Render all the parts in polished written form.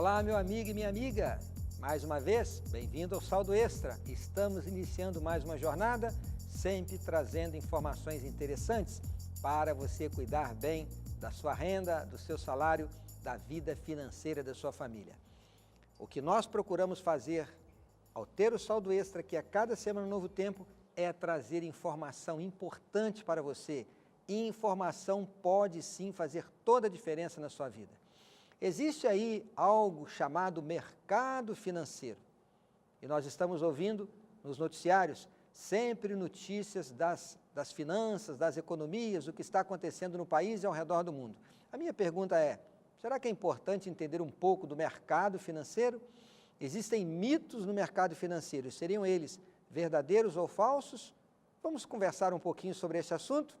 Olá, meu amigo e minha amiga. Mais uma vez, bem-vindo ao Saldo Extra. Estamos iniciando mais uma jornada, sempre trazendo informações interessantes para você cuidar bem da sua renda, do seu salário, da vida financeira da sua família. O que nós procuramos fazer ao ter o Saldo Extra, que a cada semana Novo Tempo, é trazer informação importante para você. E informação pode sim fazer toda a diferença na sua vida. Existe aí algo chamado mercado financeiro. E nós estamos ouvindo nos noticiários sempre notícias das finanças, das economias, o que está acontecendo no país e ao redor do mundo. A minha pergunta é, será que é importante entender um pouco do mercado financeiro? Existem mitos no mercado financeiro, seriam eles verdadeiros ou falsos? Vamos conversar um pouquinho sobre esse assunto?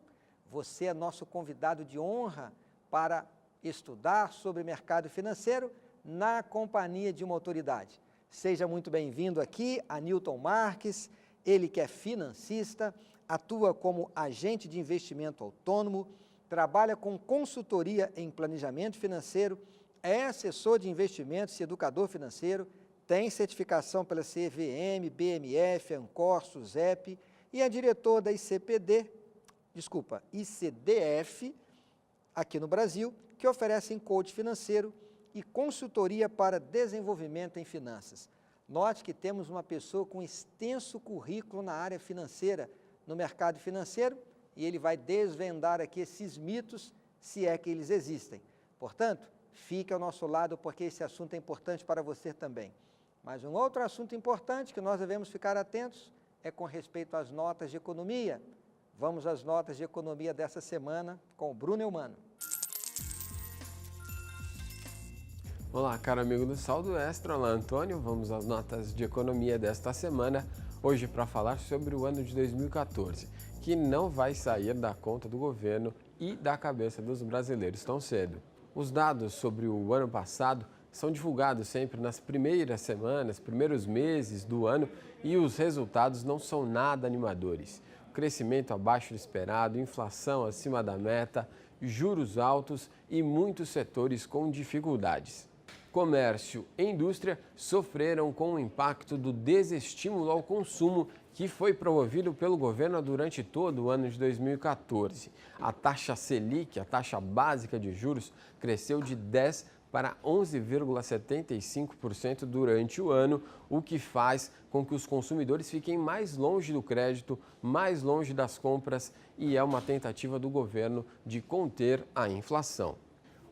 Você é nosso convidado de honra para estudar sobre mercado financeiro na companhia de uma autoridade. Seja muito bem-vindo aqui, Anilton Marques, ele que é financista, atua como agente de investimento autônomo, trabalha com consultoria em planejamento financeiro, é assessor de investimentos e educador financeiro, tem certificação pela CVM, BMF, Ancor, SUSEP e é diretor da ICDF, aqui no Brasil, que oferecem coach financeiro e consultoria para desenvolvimento em finanças. Note que temos uma pessoa com extenso currículo na área financeira, no mercado financeiro, e ele vai desvendar aqui esses mitos, se é que eles existem. Portanto, fique ao nosso lado, porque esse assunto é importante para você também. Mas um outro assunto importante que nós devemos ficar atentos é com respeito às notas de economia. Vamos às notas de economia dessa semana com o Bruno Eumano. Olá, caro amigo do Saldo Extra, olá Antônio, vamos às notas de economia desta semana, hoje para falar sobre o ano de 2014, que não vai sair da conta do governo e da cabeça dos brasileiros tão cedo. Os dados sobre o ano passado são divulgados sempre nas primeiras semanas, primeiros meses do ano e os resultados não são nada animadores. Crescimento abaixo do esperado, inflação acima da meta, juros altos e muitos setores com dificuldades. Comércio e indústria sofreram com o impacto do desestímulo ao consumo que foi promovido pelo governo durante todo o ano de 2014. A taxa Selic, a taxa básica de juros, cresceu de 10% para 11,75% durante o ano, o que faz com que os consumidores fiquem mais longe do crédito, mais longe das compras e é uma tentativa do governo de conter a inflação.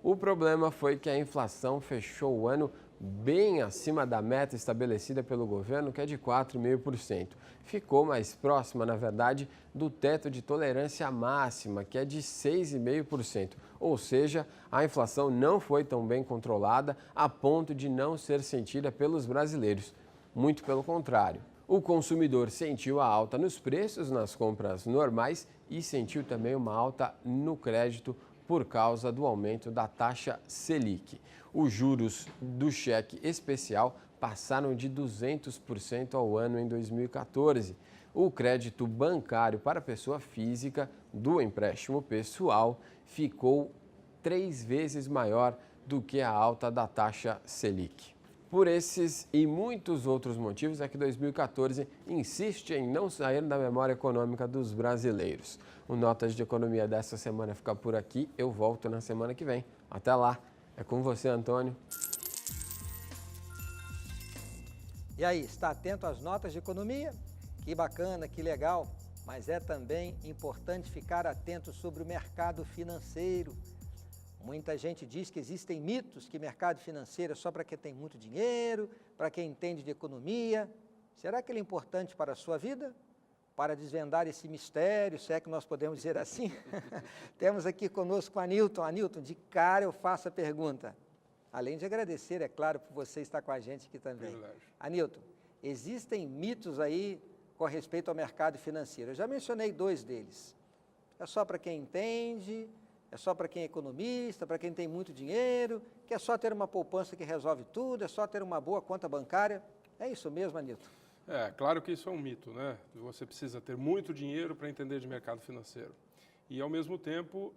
O problema foi que a inflação fechou o ano bem acima da meta estabelecida pelo governo, que é de 4,5%. Ficou mais próxima, na verdade, do teto de tolerância máxima, que é de 6,5%. Ou seja, a inflação não foi tão bem controlada a ponto de não ser sentida pelos brasileiros. Muito pelo contrário. O consumidor sentiu a alta nos preços nas compras normais e sentiu também uma alta no crédito por causa do aumento da taxa Selic. Os juros do cheque especial passaram de 200% ao ano em 2014. O crédito bancário para pessoa física do empréstimo pessoal ficou 3 vezes maior do que a alta da taxa Selic. Por esses e muitos outros motivos é que 2014 insiste em não sair da memória econômica dos brasileiros. O Notas de Economia dessa semana fica por aqui. Eu volto na semana que vem. Até lá. É com você, Antônio. E aí, está atento às notas de economia? Que bacana, que legal. Mas é também importante ficar atento sobre o mercado financeiro. Muita gente diz que existem mitos que mercado financeiro é só para quem tem muito dinheiro, para quem entende de economia. Será que ele é importante para a sua vida? Para desvendar esse mistério, se é que nós podemos dizer assim? Temos aqui conosco o Anilton. Anilton, de cara eu faço a pergunta. Além de agradecer, é claro, por você estar com a gente aqui também. Anilton, existem mitos aí com respeito ao mercado financeiro. Eu já mencionei 2 deles. É só para quem entende, é só para quem é economista, para quem tem muito dinheiro, que é só ter uma poupança que resolve tudo, é só ter uma boa conta bancária. É isso mesmo, Anilton? É, claro que isso é um mito, né? Você precisa ter muito dinheiro para entender de mercado financeiro. E, ao mesmo tempo,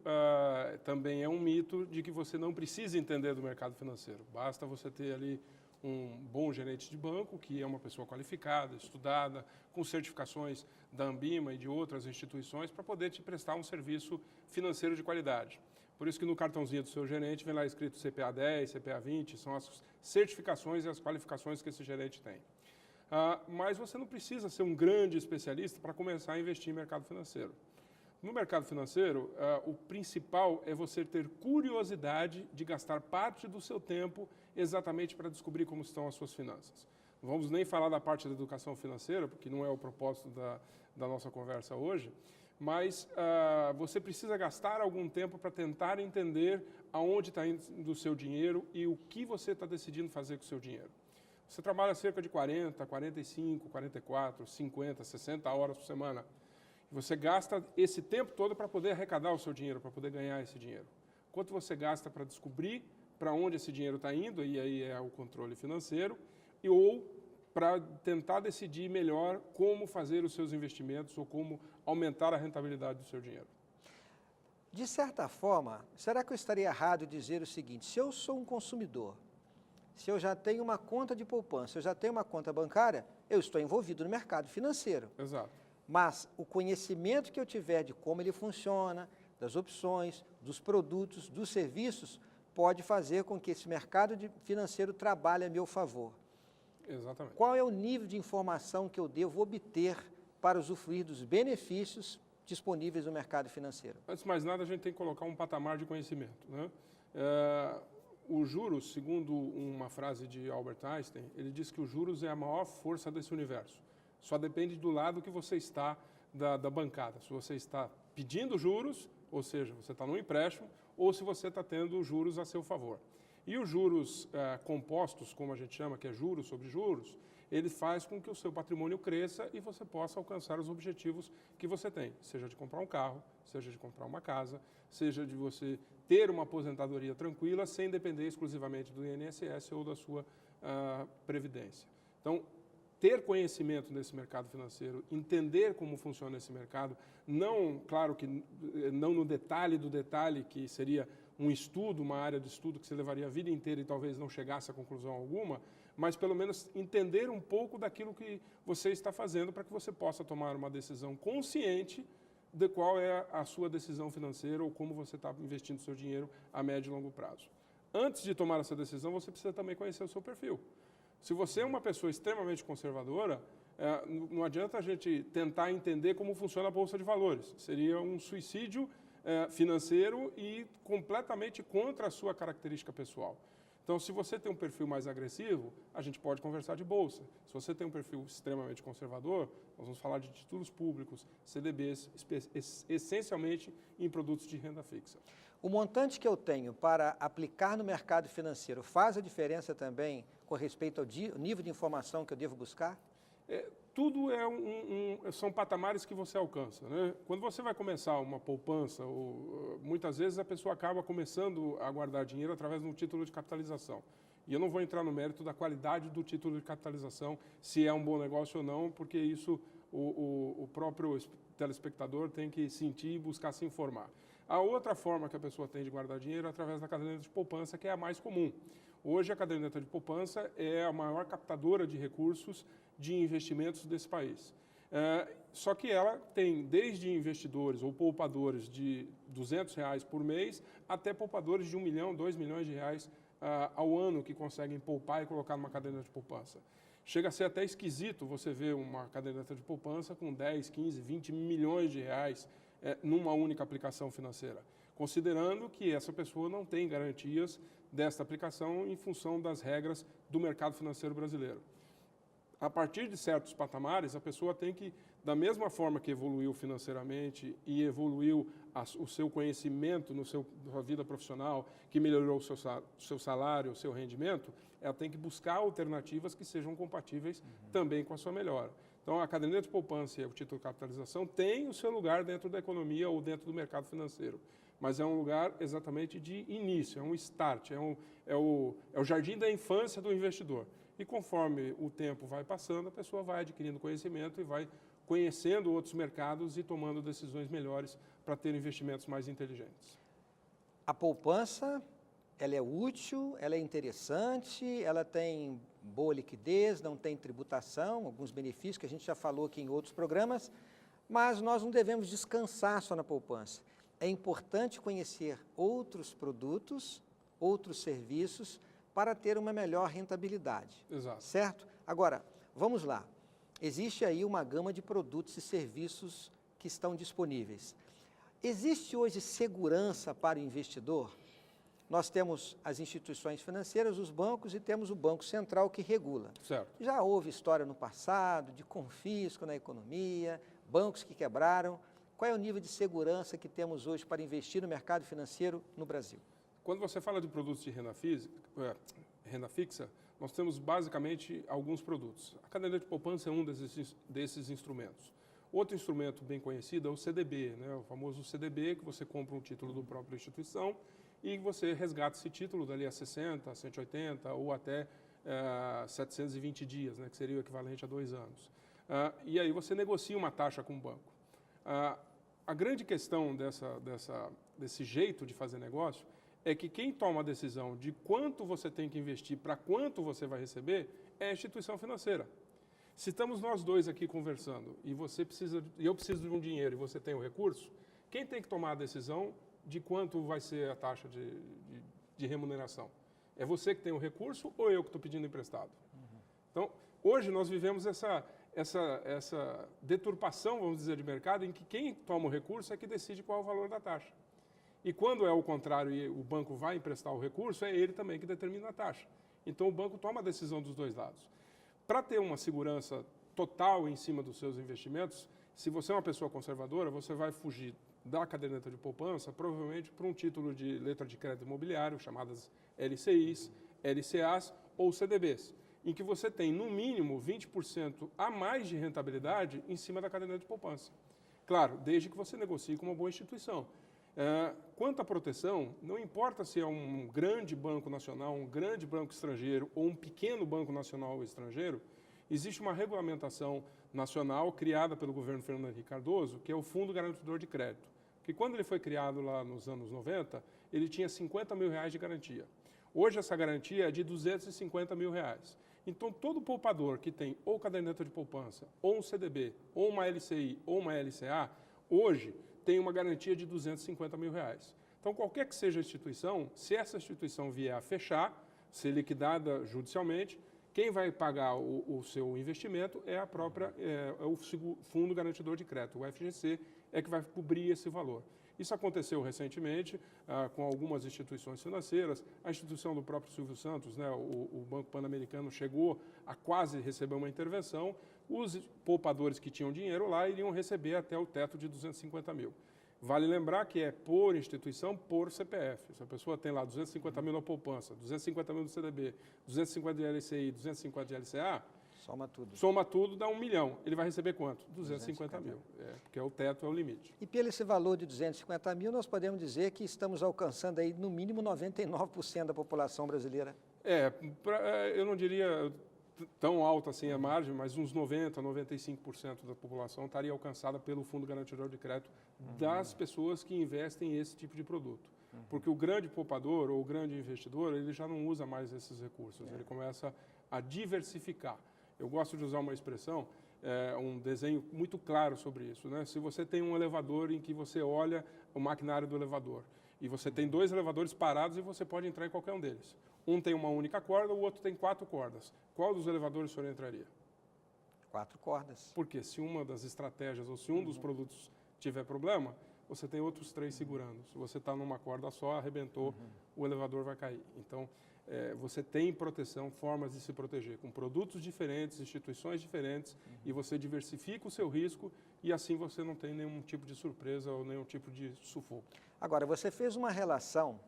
também é um mito de que você não precisa entender do mercado financeiro. Basta você ter ali um bom gerente de banco, que é uma pessoa qualificada, estudada, com certificações da Anbima e de outras instituições, para poder te prestar um serviço financeiro de qualidade. Por isso que no cartãozinho do seu gerente vem lá escrito CPA 10, CPA 20, são as certificações e as qualificações que esse gerente tem. Mas você não precisa ser um grande especialista para começar a investir em mercado financeiro. No mercado financeiro, o principal é você ter curiosidade de gastar parte do seu tempo exatamente para descobrir como estão as suas finanças. Não vamos nem falar da parte da educação financeira, porque não é o propósito da nossa conversa hoje, mas você precisa gastar algum tempo para tentar entender aonde está indo o seu dinheiro e o que você está decidindo fazer com o seu dinheiro. Você trabalha cerca de 40, 45, 44, 50, 60 horas por semana. Você gasta esse tempo todo para poder arrecadar o seu dinheiro, para poder ganhar esse dinheiro. Quanto você gasta para descobrir para onde esse dinheiro está indo, e aí é o controle financeiro, ou para tentar decidir melhor como fazer os seus investimentos ou como aumentar a rentabilidade do seu dinheiro. De certa forma, será que eu estaria errado em dizer o seguinte: se eu sou um consumidor, se eu já tenho uma conta de poupança, se eu já tenho uma conta bancária, eu estou envolvido no mercado financeiro. Exato. Mas o conhecimento que eu tiver de como ele funciona, das opções, dos produtos, dos serviços, pode fazer com que esse mercado financeiro trabalhe a meu favor. Exatamente. Qual é o nível de informação que eu devo obter para usufruir dos benefícios disponíveis no mercado financeiro? Antes de mais nada, a gente tem que colocar um patamar de conhecimento, né? Os juros, segundo uma frase de Albert Einstein, ele diz que os juros é a maior força desse universo. Só depende do lado que você está da bancada. Se você está pedindo juros, ou seja, você está num empréstimo, ou se você está tendo juros a seu favor. E os juros compostos, como a gente chama, que é juros sobre juros, ele faz com que o seu patrimônio cresça e você possa alcançar os objetivos que você tem, seja de comprar um carro, seja de comprar uma casa, seja de você ter uma aposentadoria tranquila sem depender exclusivamente do INSS ou da sua previdência. Então, ter conhecimento nesse mercado financeiro, entender como funciona esse mercado, não, claro que não no detalhe do detalhe, que seria um estudo, uma área de estudo que você levaria a vida inteira e talvez não chegasse a conclusão alguma, mas pelo menos entender um pouco daquilo que você está fazendo para que você possa tomar uma decisão consciente de qual é a sua decisão financeira ou como você está investindo seu dinheiro a médio e longo prazo. Antes de tomar essa decisão, você precisa também conhecer o seu perfil. Se você é uma pessoa extremamente conservadora, não adianta a gente tentar entender como funciona a Bolsa de Valores. Seria um suicídio financeiro e completamente contra a sua característica pessoal. Então, se você tem um perfil mais agressivo, a gente pode conversar de bolsa. Se você tem um perfil extremamente conservador, nós vamos falar de títulos públicos, CDBs, essencialmente em produtos de renda fixa. O montante que eu tenho para aplicar no mercado financeiro faz a diferença também com respeito ao nível de informação que eu devo buscar? Tudo são patamares que você alcança, né? Quando você vai começar uma poupança, muitas vezes a pessoa acaba começando a guardar dinheiro através de um título de capitalização. E eu não vou entrar no mérito da qualidade do título de capitalização, se é um bom negócio ou não, porque isso o próprio telespectador tem que sentir e buscar se informar. A outra forma que a pessoa tem de guardar dinheiro é através da caderneta de poupança, que é a mais comum. Hoje, a caderneta de poupança é a maior captadora de recursos de investimentos desse país. Só que ela tem desde investidores ou poupadores de R$200 por mês até poupadores de 1 milhão, 2 milhões de reais ao ano que conseguem poupar e colocar numa caderneta de poupança. Chega a ser até esquisito você ver uma caderneta de poupança com 10, 15, 20 milhões de reais numa única aplicação financeira, considerando que essa pessoa não tem garantias desta aplicação em função das regras do mercado financeiro brasileiro. A partir de certos patamares, a pessoa tem que, da mesma forma que evoluiu financeiramente e evoluiu o seu conhecimento na sua vida profissional, que melhorou o seu salário, o seu rendimento, ela tem que buscar alternativas que sejam compatíveis também com a sua melhora. Então, a caderneta de poupança e o título de capitalização têm o seu lugar dentro da economia ou dentro do mercado financeiro, mas é um lugar exatamente de início, é um start, é o jardim da infância do investidor. E conforme o tempo vai passando, a pessoa vai adquirindo conhecimento e vai conhecendo outros mercados e tomando decisões melhores para ter investimentos mais inteligentes. A poupança, ela é útil, ela é interessante, ela tem boa liquidez, não tem tributação, alguns benefícios que a gente já falou aqui em outros programas, mas nós não devemos descansar só na poupança. É importante conhecer outros produtos, outros serviços, para ter uma melhor rentabilidade. Exato. Certo? Agora, vamos lá. Existe aí uma gama de produtos e serviços que estão disponíveis. Existe hoje segurança para o investidor? Nós temos as instituições financeiras, os bancos, e temos o Banco Central que regula. Certo. Já houve história no passado de confisco na economia, bancos que quebraram. Qual é o nível de segurança que temos hoje para investir no mercado financeiro no Brasil? Quando você fala de produtos de renda fixa, nós temos basicamente alguns produtos. A caderneta de poupança é um desses instrumentos. Outro instrumento bem conhecido é o CDB, né? O famoso CDB, que você compra um título da própria instituição e você resgata esse título dali a 60, 180 ou até 720 dias, né? Que seria o equivalente a 2 anos. E aí você negocia uma taxa com o banco. A grande questão desse jeito de fazer negócio é que quem toma a decisão de quanto você tem que investir para quanto você vai receber é a instituição financeira. Se estamos nós dois aqui conversando e eu preciso de um dinheiro e você tem o recurso, quem tem que tomar a decisão de quanto vai ser a taxa de remuneração? É você que tem o recurso ou eu que estou pedindo emprestado? Então, hoje nós vivemos essa deturpação, vamos dizer, de mercado, em que quem toma o recurso é que decide qual é o valor da taxa. E quando é o contrário e o banco vai emprestar o recurso, é ele também que determina a taxa. Então, o banco toma a decisão dos dois lados. Para ter uma segurança total em cima dos seus investimentos, se você é uma pessoa conservadora, você vai fugir da caderneta de poupança, provavelmente para um título de letra de crédito imobiliário, chamadas LCIs, LCAs ou CDBs, em que você tem, no mínimo, 20% a mais de rentabilidade em cima da caderneta de poupança. Claro, desde que você negocie com uma boa instituição. Quanto à proteção, não importa se é um grande banco nacional, um grande banco estrangeiro ou um pequeno banco nacional ou estrangeiro, existe uma regulamentação nacional criada pelo governo Fernando Henrique Cardoso, que é o Fundo Garantidor de Crédito, que quando ele foi criado lá nos anos 90, ele tinha 50 mil reais de garantia. Hoje essa garantia é de 250 mil reais. Então todo poupador que tem ou caderneta de poupança, ou um CDB, ou uma LCI, ou uma LCA, hoje tem uma garantia de 250 mil reais. Então, qualquer que seja a instituição, se essa instituição vier a fechar, ser liquidada judicialmente, quem vai pagar o seu investimento é o Fundo Garantidor de Crédito, o FGC, é que vai cobrir esse valor. Isso aconteceu recentemente com algumas instituições financeiras. A instituição do próprio Silvio Santos, né, o Banco Pan-Americano, chegou a quase receber uma intervenção. Os poupadores que tinham dinheiro lá iriam receber até o teto de 250 mil. Vale lembrar que é por instituição, por CPF. Se a pessoa tem lá 250 mil na poupança, 250 mil no CDB, 250 de LCI, 250 de LCA, soma tudo, dá 1 milhão. Ele vai receber quanto? 250 mil, porque o teto é o limite. E pelo esse valor de 250 mil, nós podemos dizer que estamos alcançando aí no mínimo 99% da população brasileira. Eu não diria tão alta assim a margem, mas uns 90%, 95% da população estaria alcançada pelo Fundo Garantidor de Crédito das pessoas que investem esse tipo de produto. Porque o grande poupador ou o grande investidor, ele já não usa mais esses recursos, ele começa a diversificar. Eu gosto de usar uma expressão, um desenho muito claro sobre isso, né? Se você tem um elevador em que você olha o maquinário do elevador e você tem 2 elevadores parados e você pode entrar em qualquer um deles. Um tem uma única corda, o outro tem 4 cordas. Qual dos elevadores o senhor entraria? 4 cordas. Porque se uma das estratégias ou se um dos produtos tiver problema, você tem outros 3 segurando. Se você está numa corda só, arrebentou, o elevador vai cair. Então, você tem proteção, formas de se proteger, com produtos diferentes, instituições diferentes, e você diversifica o seu risco e assim você não tem nenhum tipo de surpresa ou nenhum tipo de sufoco. Agora, você fez uma relação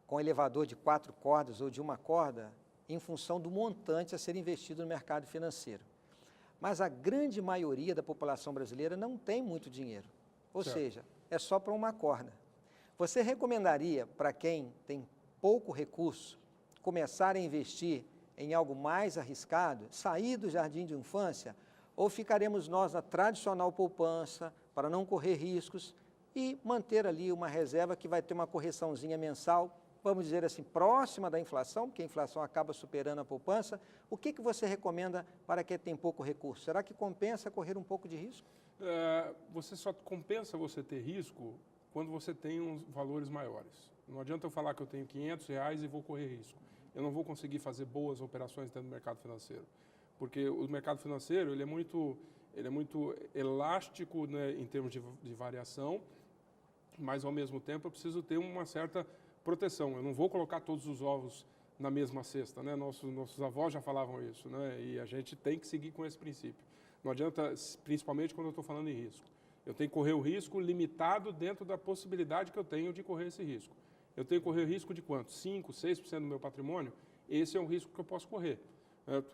com elevador de 4 cordas ou de 1 corda em função do montante a ser investido no mercado financeiro. Mas a grande maioria da população brasileira não tem muito dinheiro, ou seja, é só para 1 corda. Você recomendaria para quem tem pouco recurso começar a investir em algo mais arriscado, sair do jardim de infância, Ou ficaremos nós na tradicional poupança para não correr riscos e manter ali uma reserva que vai ter uma correçãozinha mensal, vamos dizer assim, próxima da inflação, porque a inflação acaba superando a poupança. O que você recomenda para quem tem pouco recurso? Será que compensa correr um pouco de risco? Você só compensa você ter risco quando você tem uns valores maiores. Não adianta eu falar que eu tenho R$500 e vou correr risco. Eu não vou conseguir fazer boas operações dentro do mercado financeiro. Porque o mercado financeiro ele é muito elástico, né, em termos de variação, mas ao mesmo tempo eu preciso ter uma certa proteção. Eu não vou colocar todos os ovos na mesma cesta, né? Nossos avós já falavam isso, né? E a gente tem que seguir com esse princípio. Não adianta, principalmente quando eu estou falando em risco. Eu tenho que correr o risco limitado dentro da possibilidade que eu tenho de correr esse risco. Eu tenho que correr o risco de quanto? 5%, 6% do meu patrimônio? Esse é um risco que eu posso correr, certo?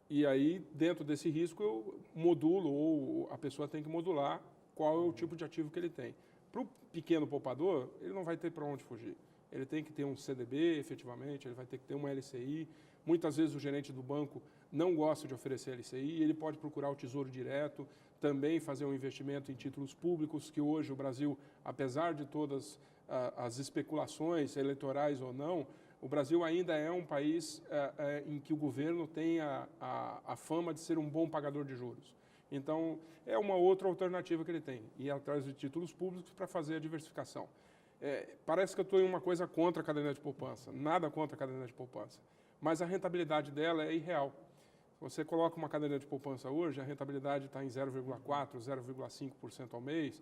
E aí, dentro desse risco, eu modulo, ou a pessoa tem que modular qual é o tipo de ativo que ele tem. Para o pequeno poupador, ele não vai ter para onde fugir. Ele tem que ter um CDB, efetivamente, ele vai ter que ter uma LCI. Muitas vezes o gerente do banco não gosta de oferecer LCI, ele pode procurar o Tesouro Direto, também fazer um investimento em títulos públicos, que hoje o Brasil, apesar de todas as especulações eleitorais ou não, o Brasil ainda é um país em que o governo tem a fama de ser um bom pagador de juros. Então, é uma outra alternativa que ele tem, ir atrás de títulos públicos para fazer a diversificação. Parece que eu estou em uma coisa contra a caderneta de poupança, nada contra a caderneta de poupança, mas a rentabilidade dela é irreal. Você coloca uma caderneta de poupança hoje, a rentabilidade está em 0,4%, 0,5% ao mês,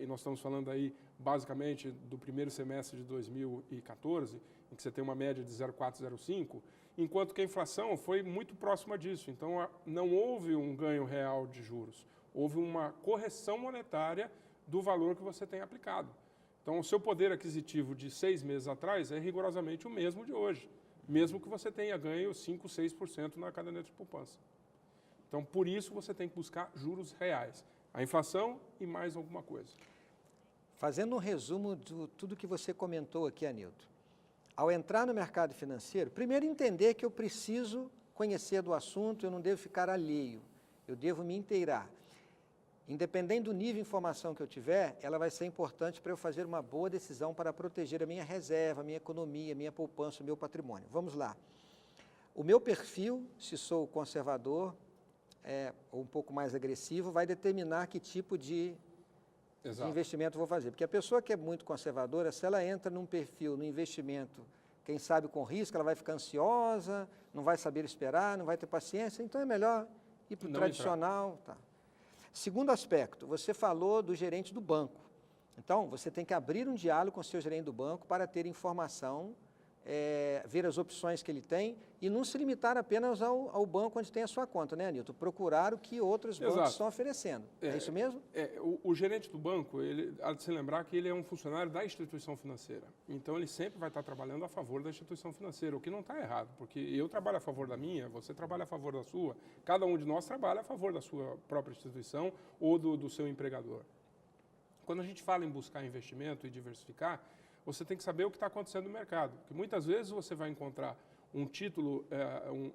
e nós estamos falando aí basicamente do primeiro semestre de 2014, em que você tem uma média de 0,4%, 0,5%, enquanto que a inflação foi muito próxima disso. Então, não houve um ganho real de juros, houve uma correção monetária do valor que você tem aplicado. Então, o seu poder aquisitivo de 6 meses atrás é rigorosamente o mesmo de hoje, mesmo que você tenha ganho 5%, 6% na caderneta de poupança. Então, por isso, você tem que buscar juros reais. A inflação e mais alguma coisa. Fazendo um resumo de tudo que você comentou aqui, Anilton. Ao entrar no mercado financeiro, primeiro entender que eu preciso conhecer do assunto, eu não devo ficar alheio, eu devo me inteirar. Independente do nível de informação que eu tiver, ela vai ser importante para eu fazer uma boa decisão para proteger a minha reserva, a minha economia, a minha poupança, o meu patrimônio. Vamos lá. O meu perfil, se sou conservador ou um pouco mais agressivo, vai determinar que tipo de investimento vou fazer. Porque a pessoa que é muito conservadora, se ela entra num perfil, no investimento, quem sabe com risco, ela vai ficar ansiosa, não vai saber esperar, não vai ter paciência, então é melhor ir para o tradicional. Tá. Segundo aspecto, você falou do gerente do banco. Então, você tem que abrir um diálogo com o seu gerente do banco para ter informação, ver as opções que ele tem e não se limitar apenas ao banco onde tem a sua conta, né, Anilton? Procurar o que outros bancos estão oferecendo. É isso mesmo? O gerente do banco, ele há de se lembrar que ele é um funcionário da instituição financeira. Então, ele sempre vai estar trabalhando a favor da instituição financeira, o que não está errado, porque eu trabalho a favor da minha, você trabalha a favor da sua, cada um de nós trabalha a favor da sua própria instituição ou do seu empregador. Quando a gente fala em buscar investimento e diversificar, você tem que saber o que está acontecendo no mercado. Porque muitas vezes você vai encontrar um título,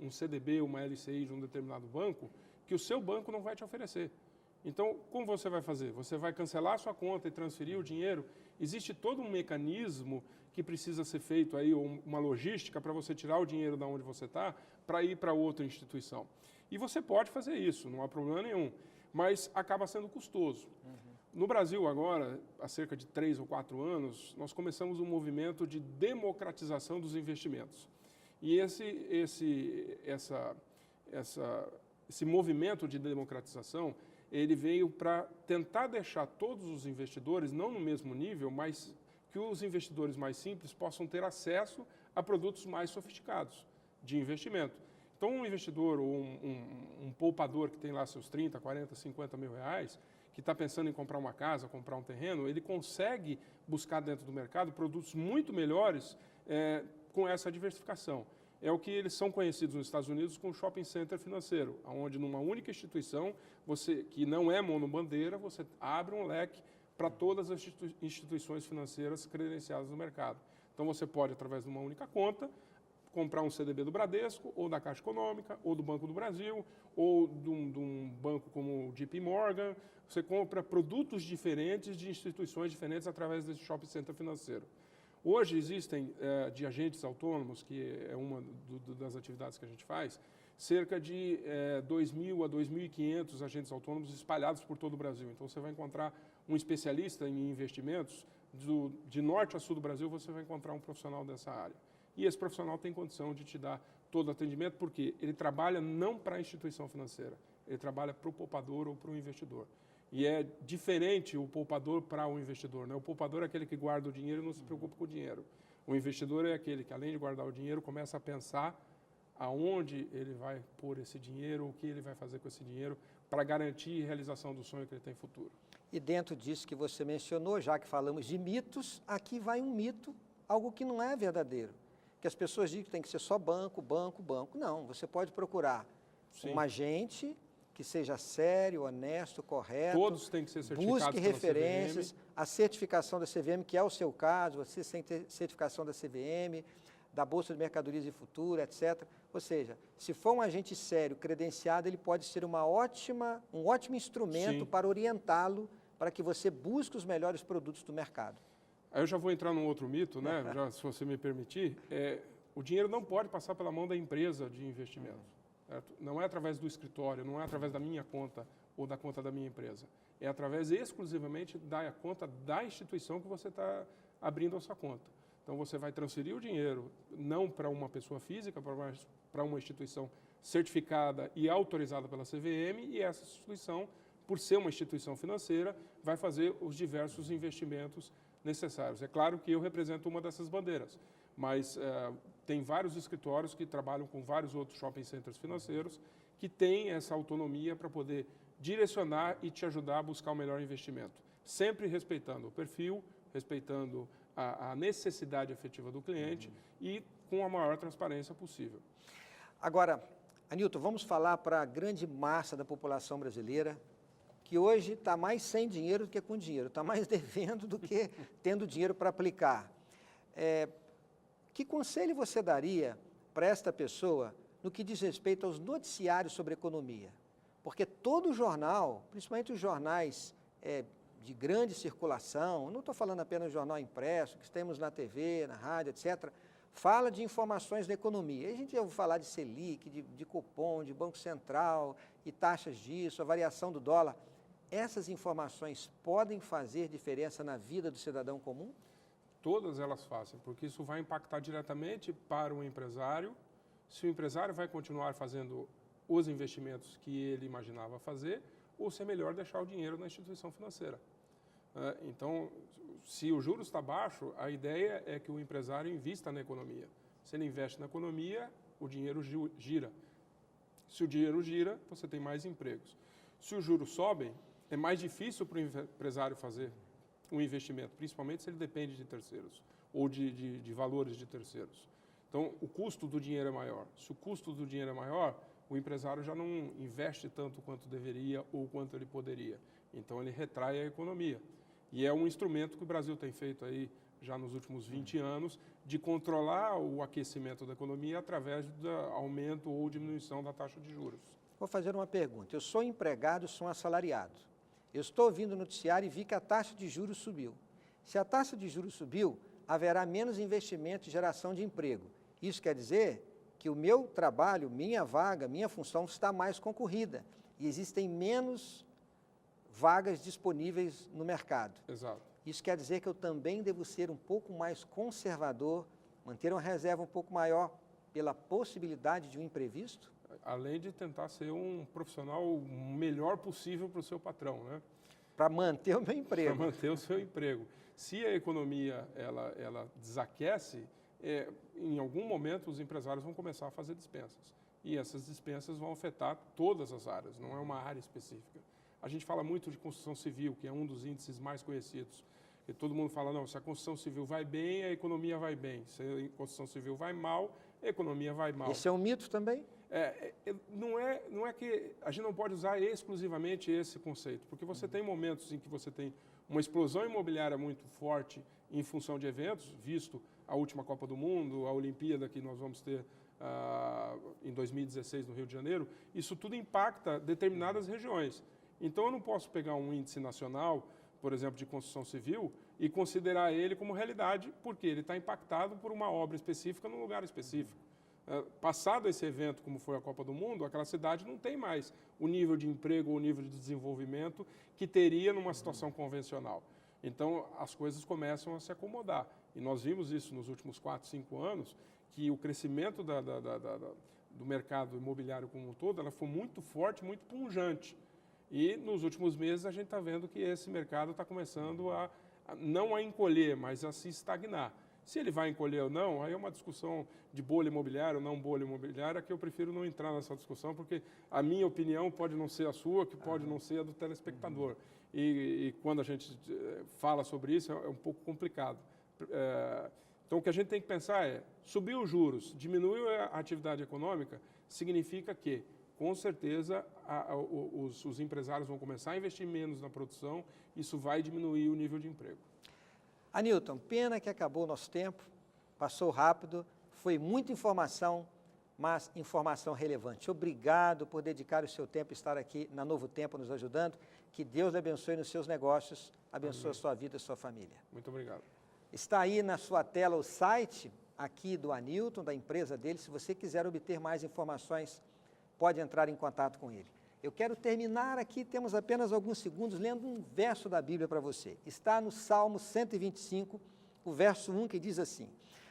um CDB, uma LCI de um determinado banco, que o seu banco não vai te oferecer. Então, como você vai fazer? Você vai cancelar a sua conta e transferir o dinheiro? Existe todo um mecanismo que precisa ser feito aí, ou uma logística para você tirar o dinheiro de onde você está para ir para outra instituição. E você pode fazer isso, não há problema nenhum, mas acaba sendo custoso. No Brasil agora, há cerca de 3 ou 4 anos, nós começamos um movimento de democratização dos investimentos. E esse movimento de democratização, ele veio para tentar deixar todos os investidores, não no mesmo nível, mas que os investidores mais simples possam ter acesso a produtos mais sofisticados de investimento. Então, um investidor ou um poupador que tem lá seus 30, 40, 50 mil reais, que está pensando em comprar uma casa, comprar um terreno, ele consegue buscar dentro do mercado produtos muito melhores com essa diversificação. É o que eles são conhecidos nos Estados Unidos como shopping center financeiro, onde numa única instituição, que não é monobandeira, você abre um leque para todas as instituições financeiras credenciadas no mercado. Então você pode, através de uma única conta, comprar um CDB do Bradesco, ou da Caixa Econômica, ou do Banco do Brasil, ou de um banco como o JP Morgan. Você compra produtos diferentes de instituições diferentes através desse shopping center financeiro. Hoje existem, de agentes autônomos, que é uma das atividades que a gente faz, cerca de 2.000 a 2.500 agentes autônomos espalhados por todo o Brasil. Então, você vai encontrar um especialista em investimentos, de norte a sul do Brasil, você vai encontrar um profissional dessa área. E esse profissional tem condição de te dar todo o atendimento, porque ele trabalha não para a instituição financeira, ele trabalha para o poupador ou para o investidor. E é diferente o poupador para o investidor, né? O poupador é aquele que guarda o dinheiro e não se preocupa com o dinheiro. O investidor é aquele que, além de guardar o dinheiro, começa a pensar aonde ele vai pôr esse dinheiro, o que ele vai fazer com esse dinheiro, para garantir a realização do sonho que ele tem futuro. E dentro disso que você mencionou, já que falamos de mitos, aqui vai um mito, algo que não é verdadeiro. Que as pessoas dizem que tem que ser só banco, banco, banco. Não, você pode procurar um agente que seja sério, honesto, correto. Todos têm que ser certificados. Busque referências, a certificação da CVM, que é o seu caso, você tem certificação da CVM, da Bolsa de Mercadorias e Futuro, etc. Ou seja, se for um agente sério, credenciado, ele pode ser um ótimo instrumento para orientá-lo para que você busque os melhores produtos do mercado. Aí eu já vou entrar num outro mito, né? Já, se você me permitir. O dinheiro não pode passar pela mão da empresa de investimento. Certo? Não é através do escritório, não é através da minha conta ou da conta da minha empresa. É através exclusivamente da conta da instituição que você está abrindo a sua conta. Então, você vai transferir o dinheiro não para uma pessoa física, para uma instituição certificada e autorizada pela CVM, e essa instituição, por ser uma instituição financeira, vai fazer os diversos investimentos necessários. É claro que eu represento uma dessas bandeiras, mas tem vários escritórios que trabalham com vários outros shopping centers financeiros que têm essa autonomia para poder direcionar e te ajudar a buscar o melhor investimento, sempre respeitando o perfil, respeitando a necessidade efetiva do cliente e com a maior transparência possível. Agora, Anilton, vamos falar para a grande massa da população brasileira, que hoje está mais sem dinheiro do que com dinheiro, está mais devendo do que tendo dinheiro para aplicar. Que conselho você daria para esta pessoa no que diz respeito aos noticiários sobre economia? Porque todo jornal, principalmente os jornais de grande circulação, não estou falando apenas do jornal impresso, que temos na TV, na rádio, etc., fala de informações da economia. A gente já ouviu falar de Selic, de Copom, de Banco Central e taxas disso, a variação do dólar. Essas informações podem fazer diferença na vida do cidadão comum? Todas elas fazem, porque isso vai impactar diretamente para o empresário. Se o empresário vai continuar fazendo os investimentos que ele imaginava fazer, ou se é melhor deixar o dinheiro na instituição financeira. Então, se o juros está baixo, a ideia é que o empresário invista na economia. Se ele investe na economia, o dinheiro gira. Se o dinheiro gira, você tem mais empregos. Se os juros sobem, é mais difícil para o empresário fazer um investimento, principalmente se ele depende de terceiros ou de valores de terceiros. Então, o custo do dinheiro é maior. Se o custo do dinheiro é maior, o empresário já não investe tanto quanto deveria ou quanto ele poderia. Então, ele retrai a economia. E é um instrumento que o Brasil tem feito aí já nos últimos 20 anos de controlar o aquecimento da economia através do aumento ou diminuição da taxa de juros. Vou fazer uma pergunta. Eu sou empregado, sou um assalariado. Eu estou ouvindo o noticiário e vi que a taxa de juros subiu. Se a taxa de juros subiu, haverá menos investimento e geração de emprego. Isso quer dizer que o meu trabalho, minha vaga, minha função está mais concorrida e existem menos vagas disponíveis no mercado. Exato. Isso quer dizer que eu também devo ser um pouco mais conservador, manter uma reserva um pouco maior pela possibilidade de um imprevisto? Além de tentar ser um profissional o melhor possível para o seu patrão, né? Para manter o meu emprego. Para manter o seu emprego. Se a economia ela desaquece, em algum momento os empresários vão começar a fazer dispensas. E essas dispensas vão afetar todas as áreas, não é uma área específica. A gente fala muito de construção civil, que é um dos índices mais conhecidos. E todo mundo fala, não, se a construção civil vai bem, a economia vai bem. Se a construção civil vai mal, a economia vai mal. Esse é um mito também? Não é que a gente não pode usar exclusivamente esse conceito, porque você tem momentos em que você tem uma explosão imobiliária muito forte em função de eventos, visto a última Copa do Mundo, a Olimpíada que nós vamos ter em 2016 no Rio de Janeiro, isso tudo impacta determinadas regiões. Então, eu não posso pegar um índice nacional, por exemplo, de construção civil, e considerar ele como realidade, porque ele está impactado por uma obra específica num lugar específico. Passado esse evento, como foi a Copa do Mundo, aquela cidade não tem mais o nível de emprego ou o nível de desenvolvimento que teria numa situação convencional. Então, as coisas começam a se acomodar. E nós vimos isso nos últimos 4, 5 anos, que o crescimento do mercado imobiliário como um todo, ela foi muito forte, muito pungente. E nos últimos meses a gente está vendo que esse mercado está começando não a encolher, mas a se estagnar. Se ele vai encolher ou não, aí é uma discussão de bolha imobiliária ou não bolha imobiliária, que eu prefiro não entrar nessa discussão, porque a minha opinião pode não ser a sua, que pode não ser a do telespectador. E quando a gente fala sobre isso, é um pouco complicado. Então, o que a gente tem que pensar é, subir os juros, diminuir a atividade econômica, significa que, com certeza, os empresários vão começar a investir menos na produção, isso vai diminuir o nível de emprego. Anilton, pena que acabou o nosso tempo, passou rápido, foi muita informação, mas informação relevante. Obrigado por dedicar o seu tempo e estar aqui na Novo Tempo nos ajudando. Que Deus lhe abençoe nos seus negócios, abençoe a sua vida e a sua família. Muito obrigado. Está aí na sua tela o site aqui do Anilton, da empresa dele. Se você quiser obter mais informações, pode entrar em contato com ele. Eu quero terminar aqui, temos apenas alguns segundos, lendo um verso da Bíblia para você. Está no Salmo 125, o verso 1, que diz assim: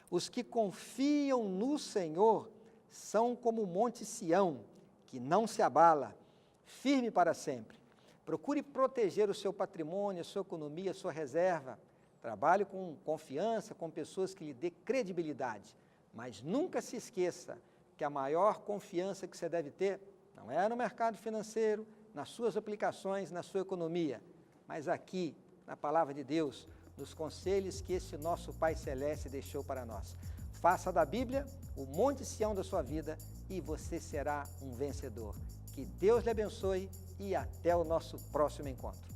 os que confiam no Senhor são como o monte Sião, que não se abala, firme para sempre. Procure proteger o seu patrimônio, a sua economia, a sua reserva. Trabalhe com confiança, com pessoas que lhe dê credibilidade. Mas nunca se esqueça que a maior confiança que você deve ter não é no mercado financeiro, nas suas aplicações, na sua economia, mas aqui, na Palavra de Deus, nos conselhos que esse nosso Pai Celeste deixou para nós. Faça da Bíblia o monte Sião da sua vida e você será um vencedor. Que Deus lhe abençoe e até o nosso próximo encontro.